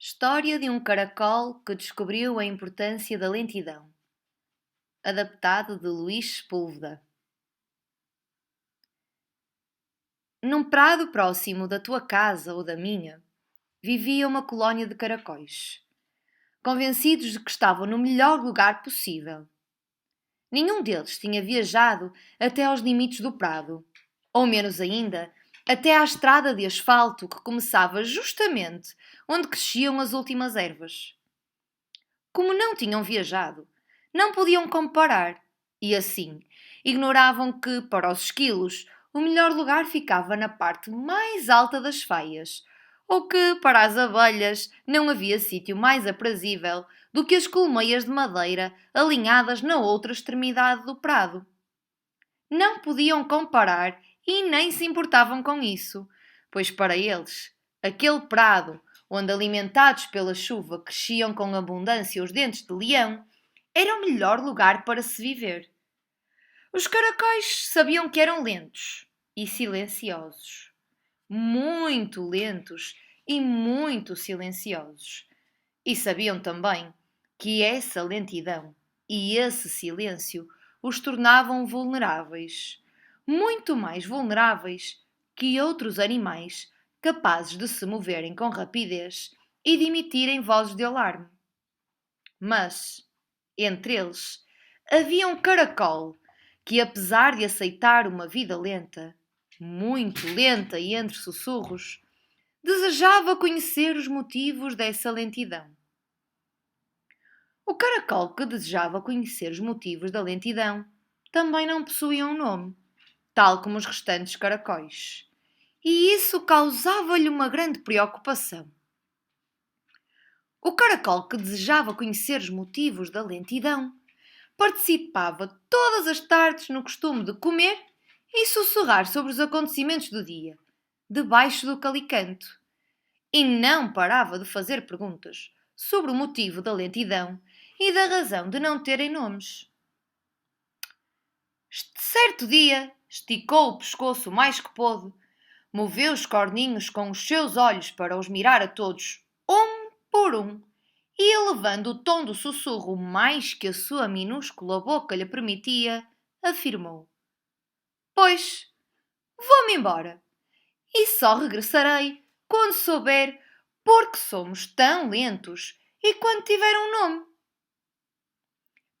História de um caracol que descobriu a importância da lentidão. Adaptado de Luís Sepúlveda. Num prado próximo da tua casa ou da minha, vivia uma colónia de caracóis, convencidos de que estavam no melhor lugar possível. Nenhum deles tinha viajado até aos limites do prado, ou menos ainda, até à estrada de asfalto que começava justamente onde cresciam as últimas ervas. Como não tinham viajado, não podiam comparar e, assim, ignoravam que, para os esquilos, o melhor lugar ficava na parte mais alta das faias, ou que, para as abelhas, não havia sítio mais aprazível do que as colmeias de madeira alinhadas na outra extremidade do prado. Não podiam comparar e nem se importavam com isso, pois para eles, aquele prado, onde alimentados pela chuva cresciam com abundância os dentes de leão, era o melhor lugar para se viver. Os caracóis sabiam que eram lentos e silenciosos. Muito lentos e muito silenciosos. E sabiam também que essa lentidão e esse silêncio os tornavam vulneráveis, muito mais vulneráveis que outros animais capazes de se moverem com rapidez e de emitirem vozes de alarme. Mas, entre eles, havia um caracol que, apesar de aceitar uma vida lenta, muito lenta e entre sussurros, desejava conhecer os motivos dessa lentidão. O caracol que desejava conhecer os motivos da lentidão também não possuía um nome, tal como os restantes caracóis, e isso causava-lhe uma grande preocupação. O caracol que desejava conhecer os motivos da lentidão participava todas as tardes no costume de comer e sussurrar sobre os acontecimentos do dia, debaixo do calicanto, e não parava de fazer perguntas sobre o motivo da lentidão e da razão de não terem nomes. Certo dia, esticou o pescoço mais que pôde, moveu os corninhos com os seus olhos para os mirar a todos, um por um, e elevando o tom do sussurro mais que a sua minúscula boca lhe permitia, afirmou: Pois, vou-me embora, e só regressarei quando souber porque somos tão lentos e quando tiver um nome.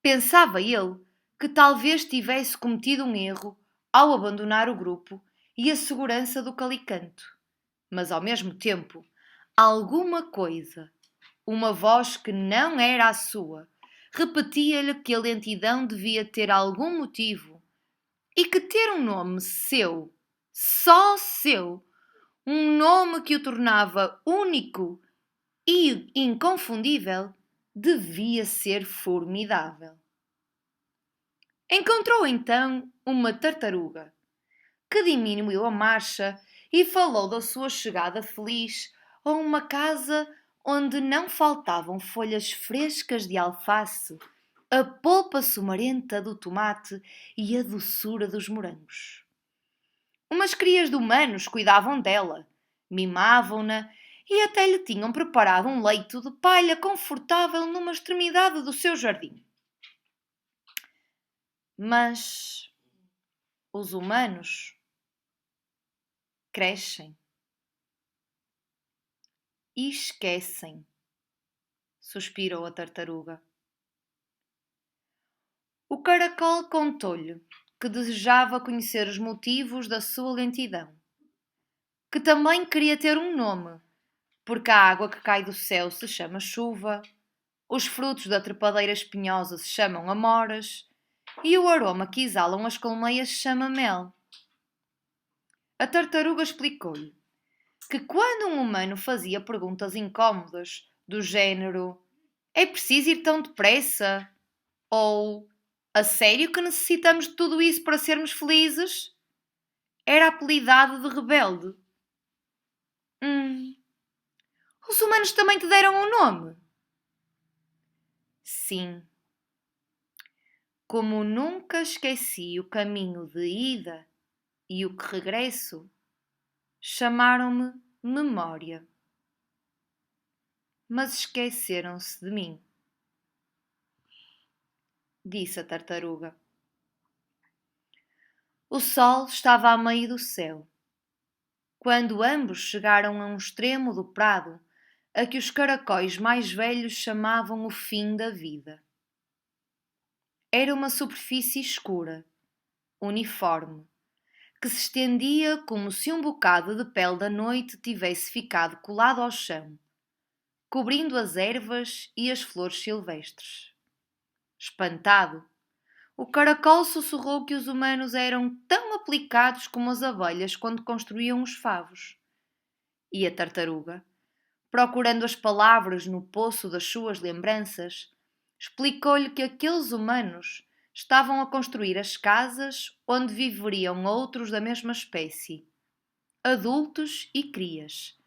Pensava ele que talvez tivesse cometido um erro ao abandonar o grupo e a segurança do calicanto, mas ao mesmo tempo, alguma coisa, uma voz que não era a sua, repetia-lhe que a lentidão devia ter algum motivo e que ter um nome seu, só seu, um nome que o tornava único e inconfundível, devia ser formidável. Encontrou então uma tartaruga, que diminuiu a marcha e falou da sua chegada feliz a uma casa onde não faltavam folhas frescas de alface, a polpa sumarenta do tomate e a doçura dos morangos. Umas crias de humanos cuidavam dela, mimavam-na e até lhe tinham preparado um leito de palha confortável numa extremidade do seu jardim. Mas os humanos crescem e esquecem, suspirou a tartaruga. O caracol contou-lhe que desejava conhecer os motivos da sua lentidão, que também queria ter um nome, porque a água que cai do céu se chama chuva, os frutos da trepadeira espinhosa se chamam amoras e o aroma que exalam as colmeias se chama mel. A tartaruga explicou-lhe que quando um humano fazia perguntas incómodas do género é preciso ir tão depressa? Ou a sério que necessitamos de tudo isso para sermos felizes? Era apelidado de rebelde. Os humanos também te deram um nome? Sim. Como nunca esqueci o caminho de ida e o que regresso, chamaram-me Memória. mas esqueceram-se de mim, disse a tartaruga. O sol estava a meio do céu, quando ambos chegaram a um extremo do prado, a que os caracóis mais velhos chamavam o fim da vida. Era uma superfície escura, uniforme, que se estendia como se um bocado de pele da noite tivesse ficado colado ao chão, cobrindo as ervas e as flores silvestres. Espantado, o caracol sussurrou que os humanos eram tão aplicados como as abelhas quando construíam os favos. E a tartaruga, procurando as palavras no poço das suas lembranças, explicou-lhe que aqueles humanos estavam a construir as casas onde viveriam outros da mesma espécie, adultos e crias,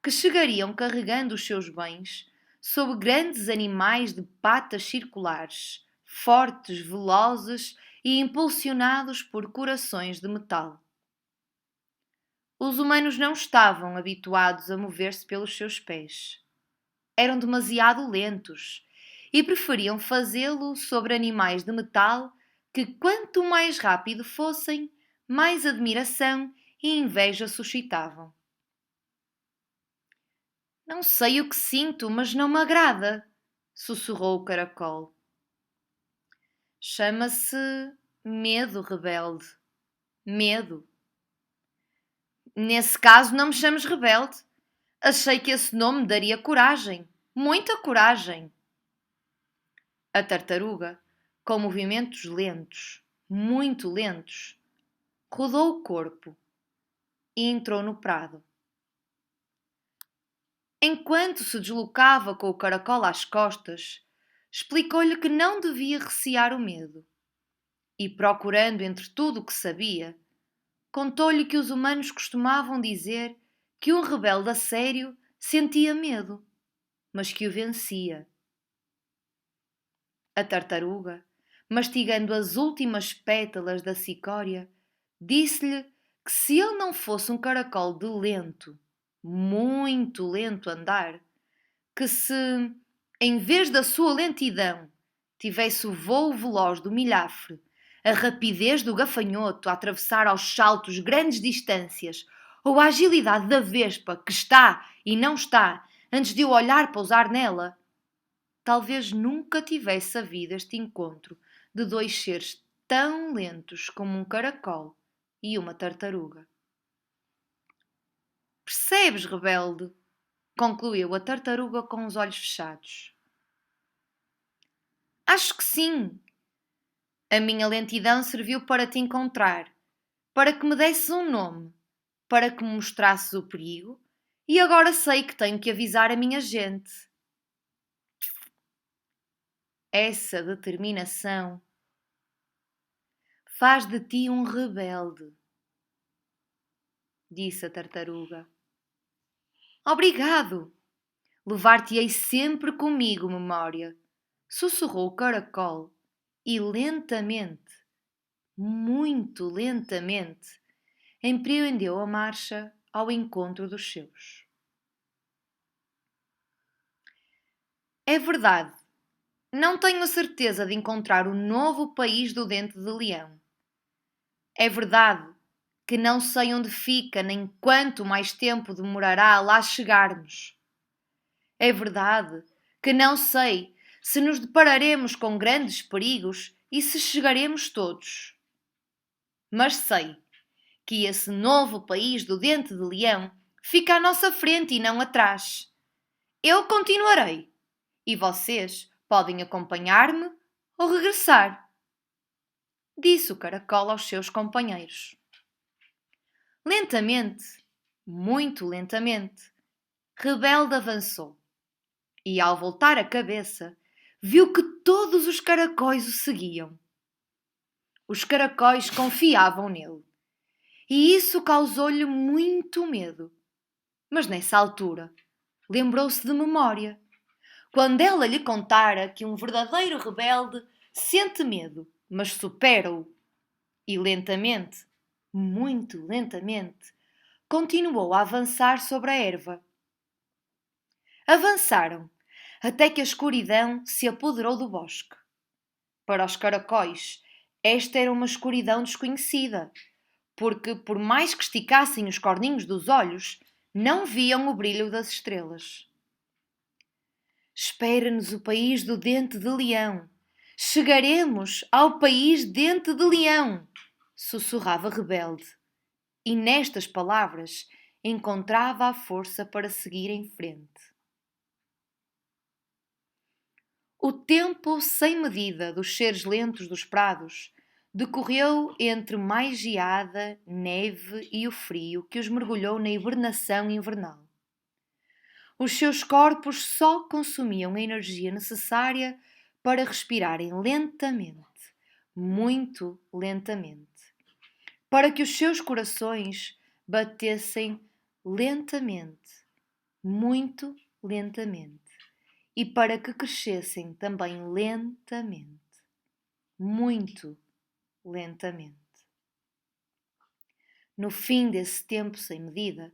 que chegariam carregando os seus bens sob grandes animais de patas circulares, fortes, velozes e impulsionados por corações de metal. Os humanos não estavam habituados a mover-se pelos seus pés. Eram demasiado lentos e preferiam fazê-lo sobre animais de metal que, quanto mais rápido fossem, mais admiração e inveja suscitavam. Não sei o que sinto, mas não me agrada, sussurrou o caracol. Chama-se medo, rebelde. Medo. Nesse caso, não me chames rebelde. Achei que esse nome daria coragem. Muita coragem. A tartaruga, com movimentos lentos, muito lentos, rodou o corpo e entrou no prado. Enquanto se deslocava com o caracol às costas, explicou-lhe que não devia recear o medo. E, procurando entre tudo o que sabia, contou-lhe que os humanos costumavam dizer que um rebelde a sério sentia medo, mas que o vencia. A tartaruga, mastigando as últimas pétalas da cicória, disse-lhe que se ele não fosse um caracol de lento, muito lento andar, que se, em vez da sua lentidão, tivesse o vôo veloz do milhafre, a rapidez do gafanhoto a atravessar aos saltos grandes distâncias, ou a agilidade da vespa que está e não está antes de o olhar pousar nela, talvez nunca tivesse havido este encontro de dois seres tão lentos como um caracol e uma tartaruga. Percebes, rebelde? Concluiu a tartaruga com os olhos fechados. Acho que sim. A minha lentidão serviu para te encontrar, para que me desses um nome, para que me mostrasses o perigo, e agora sei que tenho que avisar a minha gente. Essa determinação faz de ti um rebelde, disse a tartaruga. Obrigado! Levar-te-ei sempre comigo, memória, sussurrou o caracol, e lentamente, muito lentamente, empreendeu a marcha ao encontro dos seus. É verdade, não tenho a certeza de encontrar o novo país do Dente de Leão. É verdade que não sei onde fica nem quanto mais tempo demorará a lá chegarmos. É verdade que não sei se nos depararemos com grandes perigos e se chegaremos todos. Mas sei que esse novo país do Dente de Leão fica à nossa frente e não atrás. Eu continuarei e vocês podem acompanhar-me ou regressar, disse o caracol aos seus companheiros. Lentamente, muito lentamente, Rebelde avançou e, ao voltar a cabeça, viu que todos os caracóis o seguiam. Os caracóis confiavam nele e isso causou-lhe muito medo. Mas nessa altura, lembrou-se de memória, quando ela lhe contara que um verdadeiro rebelde sente medo, mas supera-o. E lentamente, muito lentamente, continuou a avançar sobre a erva. Avançaram, até que a escuridão se apoderou do bosque. Para os caracóis, esta era uma escuridão desconhecida, porque, por mais que esticassem os corninhos dos olhos, não viam o brilho das estrelas. Espera-nos o país do dente de leão. Chegaremos ao país dente de leão, sussurrava rebelde. E nestas palavras encontrava a força para seguir em frente. O tempo sem medida dos seres lentos dos prados decorreu entre mais geada, neve e o frio que os mergulhou na hibernação invernal. Os seus corpos só consumiam a energia necessária para respirarem lentamente, muito lentamente, para que os seus corações batessem lentamente, muito lentamente, e para que crescessem também lentamente, muito lentamente. No fim desse tempo sem medida,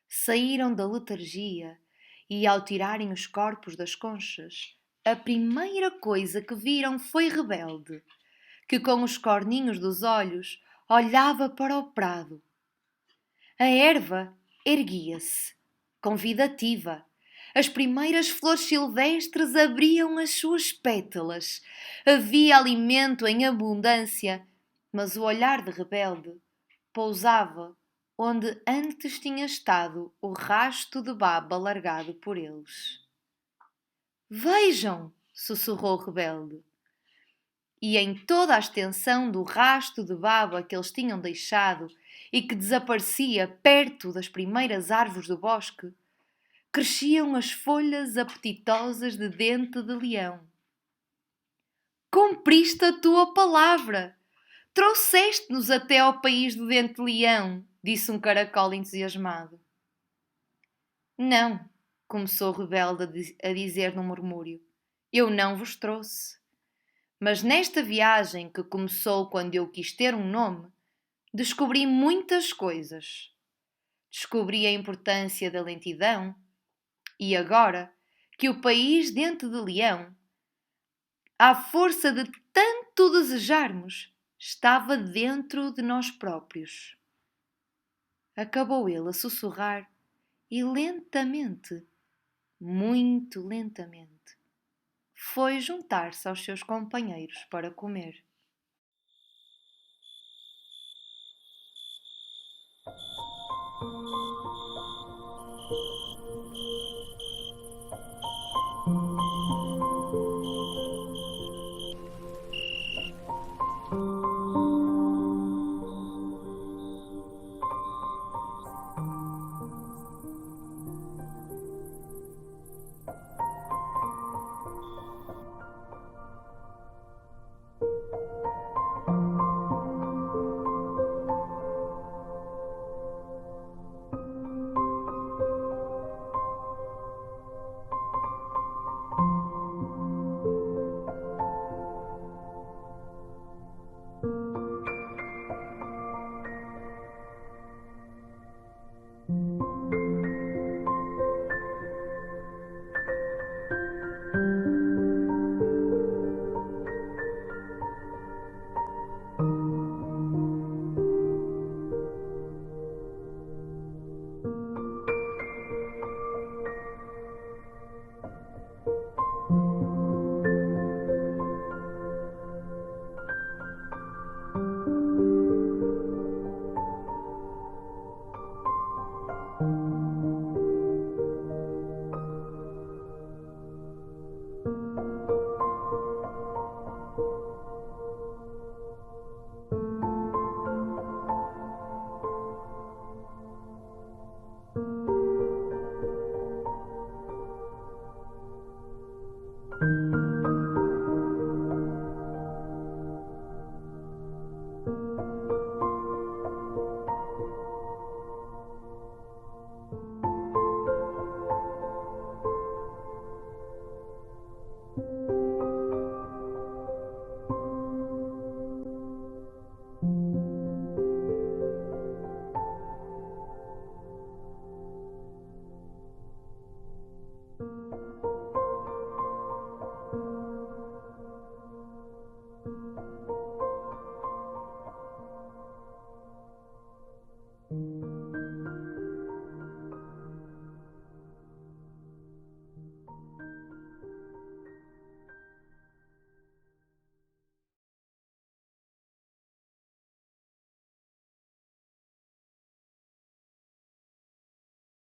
saíram da letargia e, ao tirarem os corpos das conchas, a primeira coisa que viram foi Rebelde, que com os corninhos dos olhos olhava para o prado. A erva erguia-se, convidativa. As primeiras flores silvestres abriam as suas pétalas. Havia alimento em abundância, mas o olhar de Rebelde pousava onde antes tinha estado o rasto de baba largado por eles. Vejam! Sussurrou Rebelde. E em toda a extensão do rasto de baba que eles tinham deixado e que desaparecia perto das primeiras árvores do bosque, cresciam as folhas apetitosas de dente de leão. Cumpriste a tua palavra! Trouxeste-nos até ao país do dente de leão, disse um caracol entusiasmado. Não, começou o rebelde a dizer num murmúrio. Eu não vos trouxe. Mas nesta viagem que começou quando eu quis ter um nome, descobri muitas coisas. Descobri a importância da lentidão e agora que o país dente de leão, à força de tanto desejarmos, estava dentro de nós próprios. Acabou ele a sussurrar e lentamente, muito lentamente, foi juntar-se aos seus companheiros para comer.